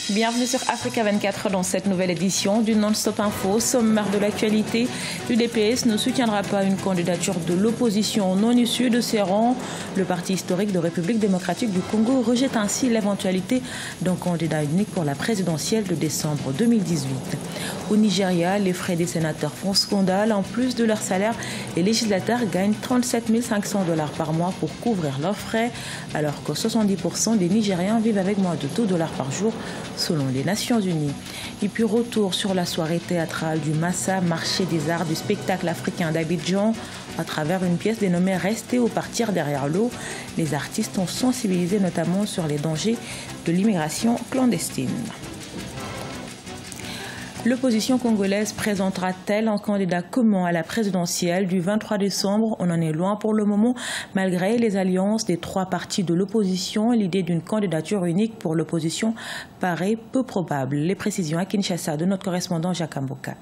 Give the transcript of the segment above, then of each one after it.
Bienvenue sur Africa 24 dans cette nouvelle édition du Non-Stop Info. Sommaire de l'actualité, l'UDPS ne soutiendra pas une candidature de l'opposition non issue de ses rangs. Le parti historique de République démocratique du Congo rejette ainsi l'éventualité d'un candidat unique pour la présidentielle de décembre 2018. Au Nigeria, les frais des sénateurs font scandale. En plus de leur salaire, les législateurs gagnent 37 500 $ par mois pour couvrir leurs frais, alors que 70% des Nigériens vivent avec moins de $2 par jour, selon les Nations Unies. Et puis retour sur la soirée théâtrale du Massa, marché des arts du spectacle africain d'Abidjan. À travers une pièce dénommée « Rester ou partir derrière l'eau », les artistes ont sensibilisé notamment sur les dangers de l'immigration clandestine. L'opposition congolaise présentera-t-elle un candidat commun à la présidentielle du 23 décembre? On en est loin pour le moment. Malgré les alliances des trois partis de l'opposition, l'idée d'une candidature unique pour l'opposition paraît peu probable. Les précisions à Kinshasa de notre correspondant Jacques Amboka.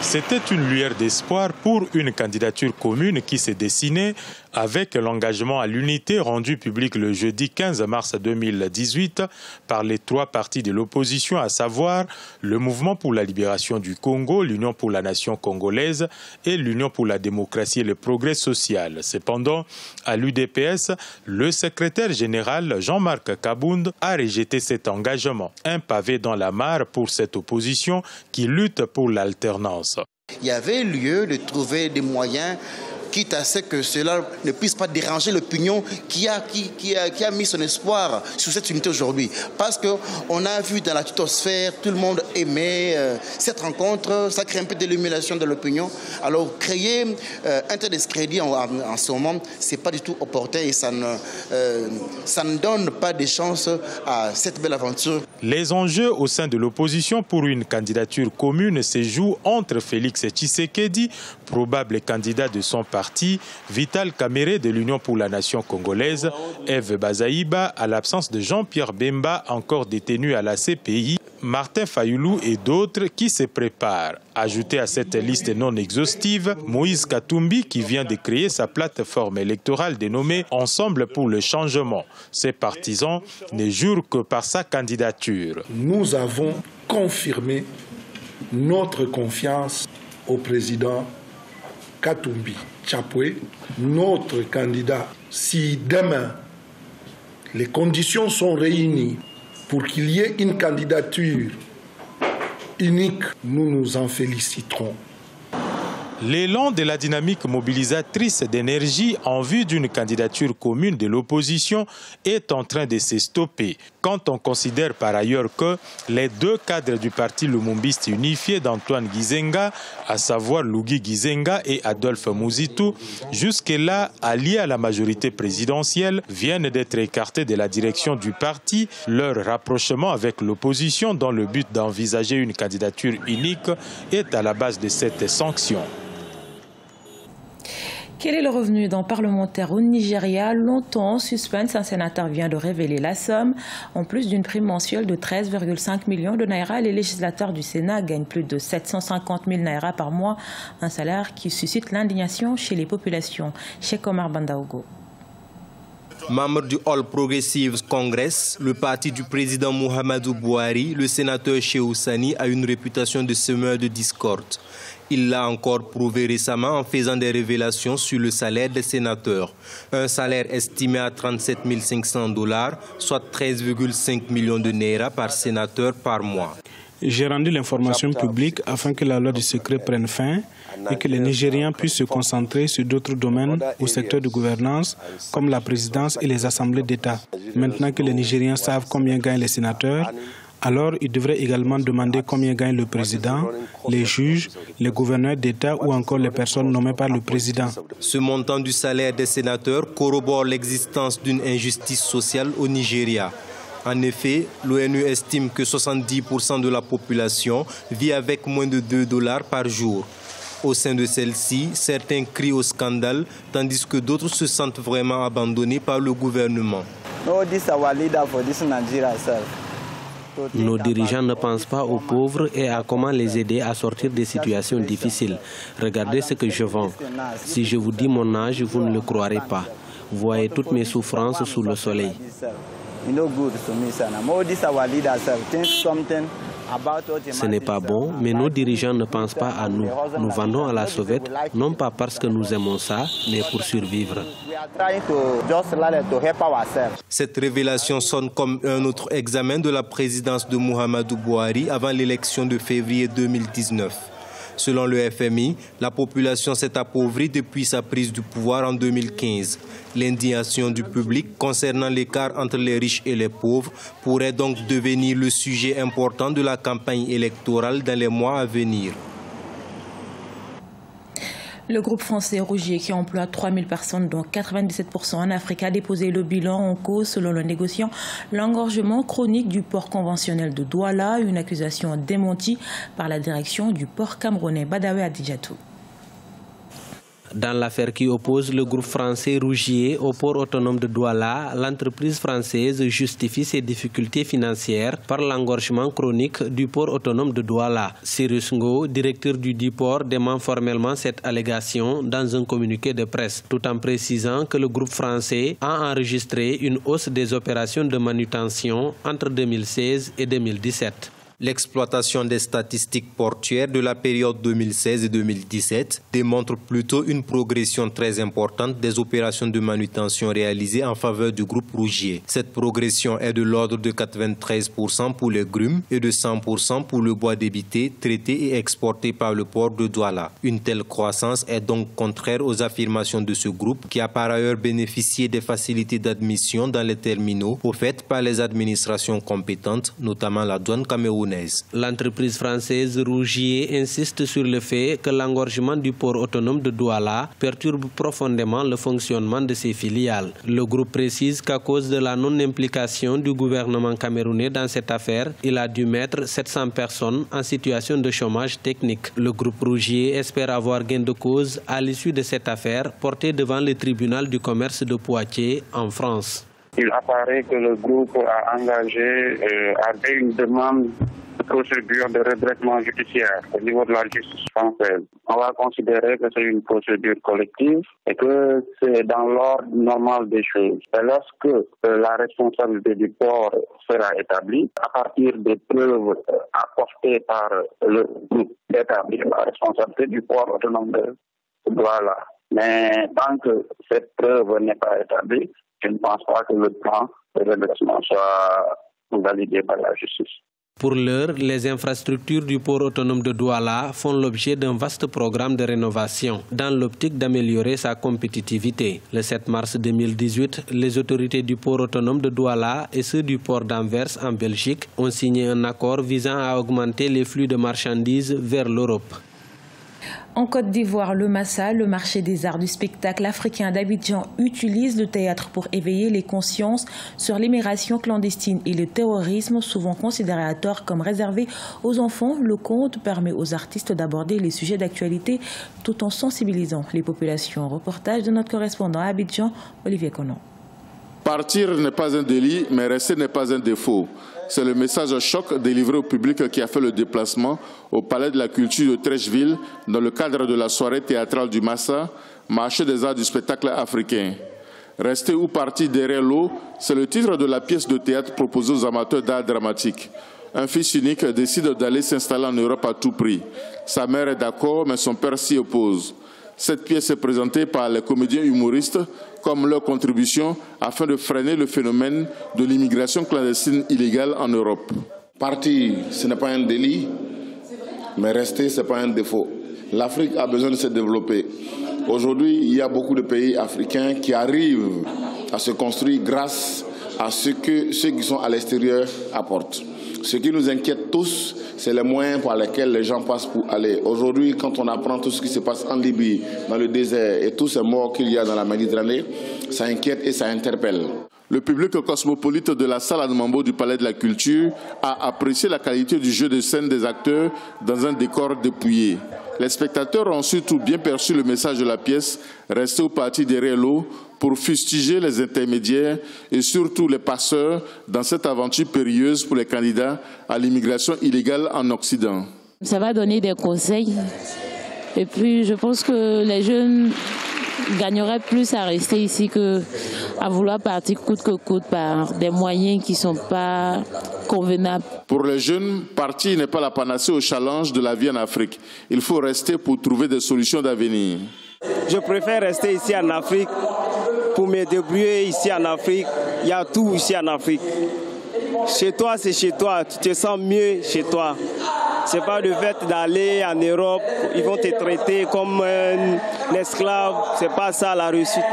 C'était une lueur d'espoir pour une candidature commune qui s'est dessinée avec l'engagement à l'unité rendu public le jeudi 15 mars 2018 par les trois partis de l'opposition, à savoir le Mouvement pour la libération du Congo, l'Union pour la nation congolaise et l'Union pour la démocratie et le progrès social. Cependant, à l'UDPS, le secrétaire général Jean-Marc Kabound a rejeté cet engagement. Un pavé dans la mare pour cette opposition qui lutte pour l'alternance. Il y avait lieu de trouver des moyens, quitte à ce que cela ne puisse pas déranger l'opinion qui a mis son espoir sur cette unité aujourd'hui. Parce qu'on a vu dans la tutosphère, tout le monde aimait cette rencontre, ça crée un peu d'illumination de l'opinion. Alors créer un tel discrédit en ce moment, ce n'est pas du tout opportun et ça ne donne pas de chance à cette belle aventure. Les enjeux au sein de l'opposition pour une candidature commune se jouent entre Félix Tshisekedi, probable candidat de son parti, Vital Kamerhe de l'Union pour la nation congolaise, Eve Bazaïba, à l'absence de Jean-Pierre Bemba, encore détenu à la CPI, Martin Fayoulou et d'autres qui se préparent. Ajouté à cette liste non exhaustive, Moïse Katumbi qui vient de créer sa plateforme électorale dénommée Ensemble pour le changement. Ses partisans ne jurent que par sa candidature. Nous avons confirmé notre confiance au président Katumbi Tchapoué, notre candidat. Si demain les conditions sont réunies pour qu'il y ait une candidature unique, nous nous en féliciterons. L'élan de la dynamique mobilisatrice d'énergie en vue d'une candidature commune de l'opposition est en train de se stopper. Quand on considère par ailleurs que les deux cadres du parti lumumbiste unifié d'Antoine Gizenga, à savoir Lougi Gizenga et Adolphe Muzitu, jusque-là alliés à la majorité présidentielle, viennent d'être écartés de la direction du parti, leur rapprochement avec l'opposition dans le but d'envisager une candidature unique est à la base de cette sanction. Quel est le revenu d'un parlementaire au Nigeria? Longtemps en suspense, un sénateur vient de révéler la somme. En plus d'une prime mensuelle de 13,5 millions de naira, les législateurs du Sénat gagnent plus de 750 000 naira par mois, un salaire qui suscite l'indignation chez les populations. Cheikh Omar Bandaogo. Membre du All Progressives Congress, le parti du président Muhammadu Buhari, le sénateur Shehu Sani a une réputation de semeur de discorde. Il l'a encore prouvé récemment en faisant des révélations sur le salaire des sénateurs. Un salaire estimé à 37 500 $, soit 13,5 millions de naira par sénateur par mois. J'ai rendu l'information publique afin que la loi du secret prenne fin et que les Nigériens puissent se concentrer sur d'autres domaines au secteur de gouvernance comme la présidence et les assemblées d'État. Maintenant que les Nigériens savent combien gagnent les sénateurs, alors ils devraient également demander combien gagne le président, les juges, les gouverneurs d'État ou encore les personnes nommées par le président. Ce montant du salaire des sénateurs corrobore l'existence d'une injustice sociale au Nigeria. En effet, l'ONU estime que 70% de la population vit avec moins de $2 par jour. Au sein de celle-ci, certains crient au scandale, tandis que d'autres se sentent vraiment abandonnés par le gouvernement. Nos dirigeants ne pensent pas aux pauvres et à comment les aider à sortir des situations difficiles. Regardez ce que je vends. Si je vous dis mon âge, vous ne le croirez pas. Voyez toutes mes souffrances sous le soleil. Ce n'est pas bon, mais nos dirigeants ne pensent pas à nous. Nous vendons à la sauvette, non pas parce que nous aimons ça, mais pour survivre. Cette révélation sonne comme un autre examen de la présidence de Muhammadu Buhari avant l'élection de février 2019. Selon le FMI, la population s'est appauvrie depuis sa prise du pouvoir en 2015. L'indignation du public concernant l'écart entre les riches et les pauvres pourrait donc devenir le sujet important de la campagne électorale dans les mois à venir. Le groupe français Rougier, qui emploie 3000 personnes, dont 97% en Afrique, a déposé le bilan en cause, selon le négociant, l'engorgement chronique du port conventionnel de Douala, une accusation démentie par la direction du port camerounais. Badawi Adidjatou. Dans l'affaire qui oppose le groupe français Rougier au port autonome de Douala, l'entreprise française justifie ses difficultés financières par l'engorgement chronique du port autonome de Douala. Cyrus Ngo, directeur du dit port, dément formellement cette allégation dans un communiqué de presse, tout en précisant que le groupe français a enregistré une hausse des opérations de manutention entre 2016 et 2017. L'exploitation des statistiques portuaires de la période 2016 et 2017 démontre plutôt une progression très importante des opérations de manutention réalisées en faveur du groupe Rougier. Cette progression est de l'ordre de 93% pour les grumes et de 100% pour le bois débité, traité et exporté par le port de Douala. Une telle croissance est donc contraire aux affirmations de ce groupe qui a par ailleurs bénéficié des facilités d'admission dans les terminaux offertes par les administrations compétentes, notamment la douane camerounaise. L'entreprise française Rougier insiste sur le fait que l'engorgement du port autonome de Douala perturbe profondément le fonctionnement de ses filiales. Le groupe précise qu'à cause de la non-implication du gouvernement camerounais dans cette affaire, il a dû mettre 700 personnes en situation de chômage technique. Le groupe Rougier espère avoir gain de cause à l'issue de cette affaire portée devant le tribunal du commerce de Poitiers en France. Il apparaît que le groupe a engagé une demande de procédure de redressement judiciaire au niveau de la justice française. On va considérer que c'est une procédure collective et que c'est dans l'ordre normal des choses. Et lorsque la responsabilité du port sera établie, à partir des preuves apportées par le groupe, d'établir la responsabilité du port autonome de Douala. Mais tant que cette preuve n'est pas établie, je ne pense pas que le plan de redressement soit validé par la justice. Pour l'heure, les infrastructures du port autonome de Douala font l'objet d'un vaste programme de rénovation dans l'optique d'améliorer sa compétitivité. Le 7 mars 2018, les autorités du port autonome de Douala et ceux du port d'Anvers en Belgique ont signé un accord visant à augmenter les flux de marchandises vers l'Europe. En Côte d'Ivoire, le Massa, le marché des arts du spectacle africain d'Abidjan, utilise le théâtre pour éveiller les consciences sur l'immigration clandestine et le terrorisme, souvent considéré à tort comme réservé aux enfants. Le conte permet aux artistes d'aborder les sujets d'actualité tout en sensibilisant les populations. Reportage de notre correspondant à Abidjan, Olivier Conan. Partir n'est pas un délit, mais rester n'est pas un défaut. C'est le message choc délivré au public qui a fait le déplacement au Palais de la Culture de Treichville dans le cadre de la soirée théâtrale du Massa, marché des arts du spectacle africain. Rester ou partir derrière l'eau, c'est le titre de la pièce de théâtre proposée aux amateurs d'art dramatique. Un fils unique décide d'aller s'installer en Europe à tout prix. Sa mère est d'accord, mais son père s'y oppose. Cette pièce est présentée par les comédiens humoristes comme leur contribution afin de freiner le phénomène de l'immigration clandestine illégale en Europe. Partir, ce n'est pas un délit, mais rester, ce n'est pas un défaut. L'Afrique a besoin de se développer. Aujourd'hui, il y a beaucoup de pays africains qui arrivent à se construire grâce à ce que ceux qui sont à l'extérieur apportent. Ce qui nous inquiète tous, c'est les moyens par lesquels les gens passent pour aller. Aujourd'hui, quand on apprend tout ce qui se passe en Libye, dans le désert et tous ces morts qu'il y a dans la Méditerranée, ça inquiète et ça interpelle. Le public cosmopolite de la salle Admambo du Palais de la Culture a apprécié la qualité du jeu de scène des acteurs dans un décor dépouillé. Les spectateurs ont surtout bien perçu le message de la pièce, rester au parti derrière l'eau pour fustiger les intermédiaires et surtout les passeurs dans cette aventure périlleuse pour les candidats à l'immigration illégale en Occident. Ça va donner des conseils et puis je pense que les jeunes gagnerait plus à rester ici qu'à vouloir partir coûte que coûte par des moyens qui ne sont pas convenables. Pour les jeunes, partir n'est pas la panacée au challenge de la vie en Afrique. Il faut rester pour trouver des solutions d'avenir. Je préfère rester ici en Afrique pour me débrouiller ici en Afrique. Il y a tout ici en Afrique. Chez toi, c'est chez toi. Tu te sens mieux chez toi. Ce n'est pas le fait d'aller en Europe, ils vont te traiter comme un esclave. Ce n'est pas ça la réussite.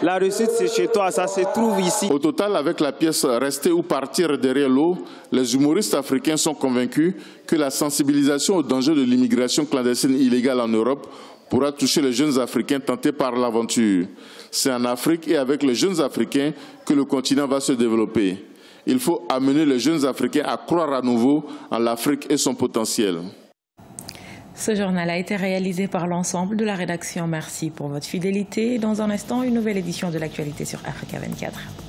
La réussite, c'est chez toi, ça se trouve ici. Au total, avec la pièce Rester ou partir derrière l'eau, les humoristes africains sont convaincus que la sensibilisation au danger de l'immigration clandestine illégale en Europe pourra toucher les jeunes Africains tentés par l'aventure. C'est en Afrique et avec les jeunes Africains que le continent va se développer. Il faut amener les jeunes Africains à croire à nouveau en l'Afrique et son potentiel. Ce journal a été réalisé par l'ensemble de la rédaction. Merci pour votre fidélité. Dans un instant, une nouvelle édition de l'actualité sur Africa 24.